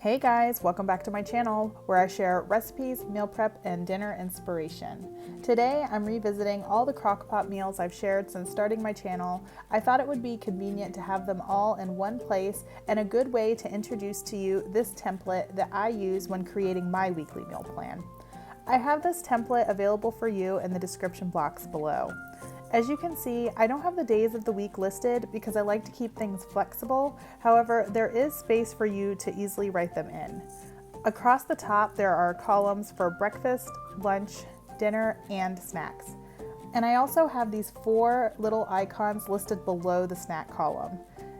Hey guys, welcome back to my channel where I share recipes, meal prep, and dinner inspiration. Today I'm revisiting all the Crockpot meals I've shared since starting my channel. I thought it would be convenient to have them all in one place and a good way to introduce to you this template that I use when creating my weekly meal plan. I have this template available for you in the description box below. As you can see, I don't have the days of the week listed because I like to keep things flexible. However, there is space for you to easily write them in. Across the top, there are columns for breakfast, lunch, dinner, and snacks. And I also have these 4 little icons listed below the snack column.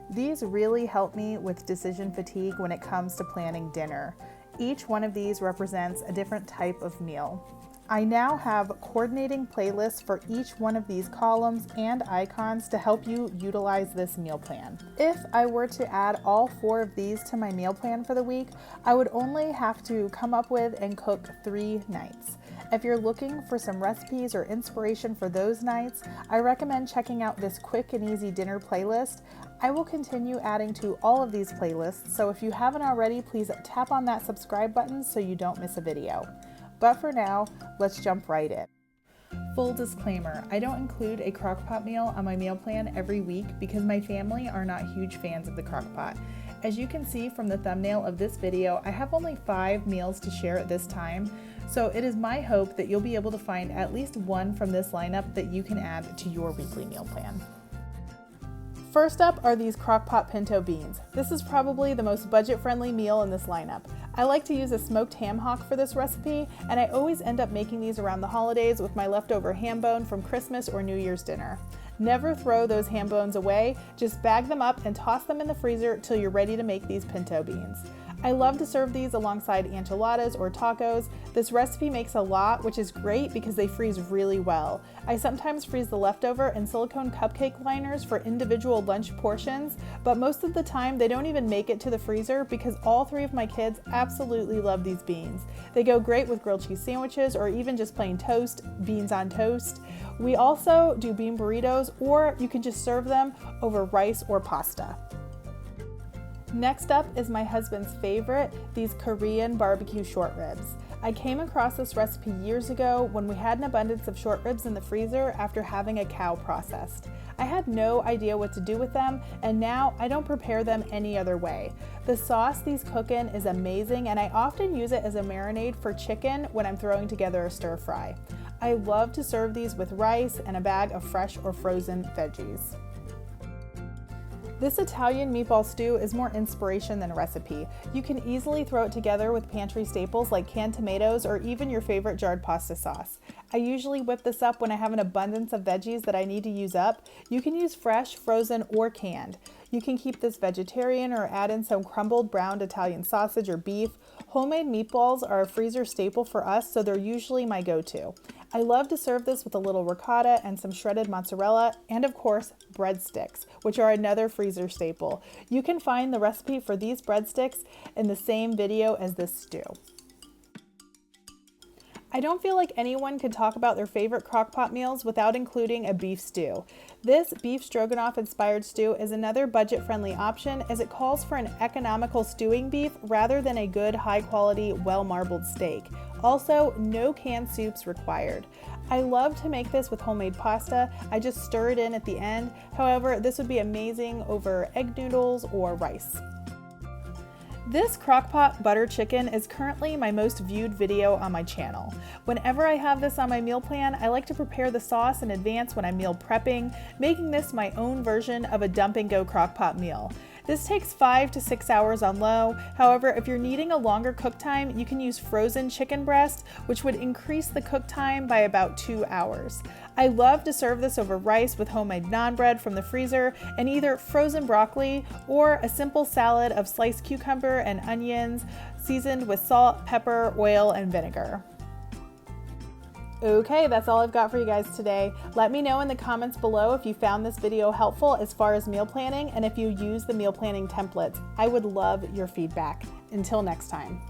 These really help me with decision fatigue when it comes to planning dinner. Each one of these represents a different type of meal. I now have coordinating playlists for each one of these columns and icons to help you utilize this meal plan. If I were to add all 4 of these to my meal plan for the week, I would only have to come up with and cook 3 nights. If you're looking for some recipes or inspiration for those nights, I recommend checking out this quick and easy dinner playlist. I will continue adding to all of these playlists, so if you haven't already, please tap on that subscribe button so you don't miss a video. But for now, let's jump right in. Full disclaimer, I don't include a Crockpot meal on my meal plan every week because my family are not huge fans of the Crockpot. As you can see from the thumbnail of this video, I have only 5 meals to share at this time, so it is my hope that you'll be able to find at least one from this lineup that you can add to your weekly meal plan. First up are these Crockpot Pinto Beans. This is probably the most budget-friendly meal in this lineup. I like to use a smoked ham hock for this recipe, and I always end up making these around the holidays with my leftover ham bone from Christmas or New Year's dinner. Never throw those ham bones away, just bag them up and toss them in the freezer till you're ready to make these pinto beans. I love to serve these alongside enchiladas or tacos. This recipe makes a lot, which is great because they freeze really well. I sometimes freeze the leftover in silicone cupcake liners for individual lunch portions, but most of the time they don't even make it to the freezer because all 3 of my kids absolutely love these beans. They go great with grilled cheese sandwiches or even just plain toast, beans on toast. We also do bean burritos, or you can just serve them over rice or pasta. Next up is my husband's favorite, these Korean barbecue short ribs. I came across this recipe years ago when we had an abundance of short ribs in the freezer after having a cow processed. I had no idea what to do with them, and now I don't prepare them any other way. The sauce these cook in is amazing, and I often use it as a marinade for chicken when I'm throwing together a stir fry. I love to serve these with rice and a bag of fresh or frozen veggies. This Italian meatball stew is more inspiration than a recipe. You can easily throw it together with pantry staples like canned tomatoes or even your favorite jarred pasta sauce. I usually whip this up when I have an abundance of veggies that I need to use up. You can use fresh, frozen, or canned. You can keep this vegetarian or add in some crumbled browned Italian sausage or beef. Homemade meatballs are a freezer staple for us, so they're usually my go-to. I love to serve this with a little ricotta and some shredded mozzarella, and of course, breadsticks, which are another freezer staple. You can find the recipe for these breadsticks in the same video as this stew. I don't feel like anyone could talk about their favorite Crockpot meals without including a beef stew. This beef stroganoff inspired stew is another budget-friendly option as it calls for an economical stewing beef rather than a good, high-quality, well-marbled steak. Also, no canned soups required. I love to make this with homemade pasta. I just stir it in at the end. However, this would be amazing over egg noodles or rice. This Crockpot butter chicken is currently my most viewed video on my channel. Whenever I have this on my meal plan, I like to prepare the sauce in advance when I'm meal prepping, making this my own version of a dump and go Crockpot meal. This takes 5 to 6 hours on low. However, if you're needing a longer cook time, you can use frozen chicken breast, which would increase the cook time by about 2 hours. I love to serve this over rice with homemade naan bread from the freezer and either frozen broccoli or a simple salad of sliced cucumber and onions seasoned with salt, pepper, oil, and vinegar. Okay, that's all I've got for you guys today. Let me know in the comments below if you found this video helpful as far as meal planning and if you use the meal planning templates. I would love your feedback. Until next time.